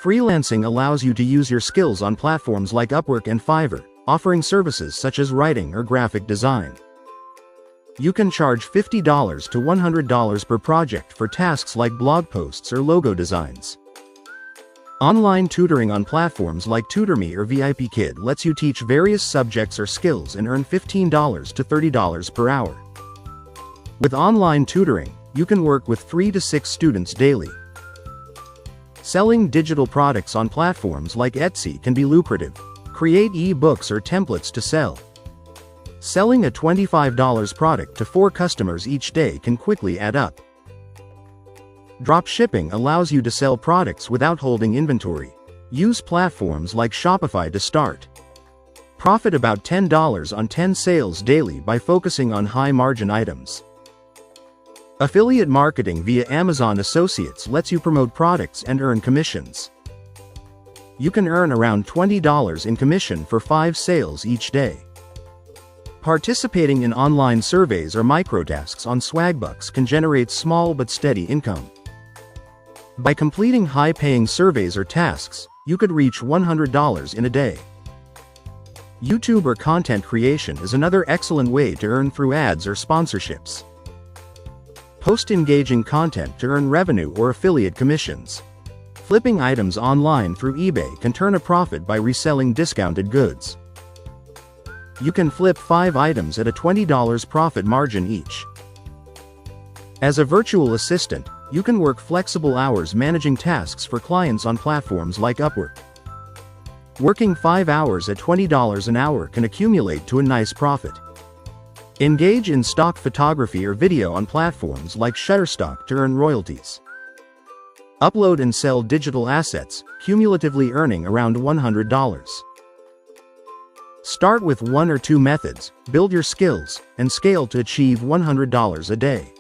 Freelancing allows you to use your skills on platforms like Upwork and Fiverr, offering services such as writing or graphic design. You can charge $50 to $100 per project for tasks like blog posts or logo designs. Online tutoring on platforms like TutorMe or VIPKid lets you teach various subjects or skills and earn $15 to $30 per hour. With online tutoring, you can work with 3 to 6 students daily. Selling digital products on platforms like Etsy can be lucrative. Create e-books or templates to sell. Selling a $25 product to 4 customers each day can quickly add up. Dropshipping allows you to sell products without holding inventory. Use platforms like Shopify to start. Profit about $10 on 10 sales daily by focusing on high-margin items. Affiliate marketing via Amazon Associates lets you promote products and earn commissions. You can earn around $20 in commission for 5 sales each day. Participating in online surveys or microtasks on Swagbucks can generate small but steady income. By completing high-paying surveys or tasks, you could reach $100 in a day. YouTube or content creation is another excellent way to earn through ads or sponsorships. Post engaging content to earn revenue or affiliate commissions. Flipping items online through eBay can turn a profit by reselling discounted goods. You can flip 5 items at a $20 profit margin each. As a virtual assistant, you can work flexible hours managing tasks for clients on platforms like Upwork. Working 5 hours at $20 an hour can accumulate to a nice profit. Engage in stock photography or video on platforms like Shutterstock to earn royalties. Upload and sell digital assets, cumulatively earning around $100. Start with 1 or 2 methods, build your skills, and scale to achieve $100 a day.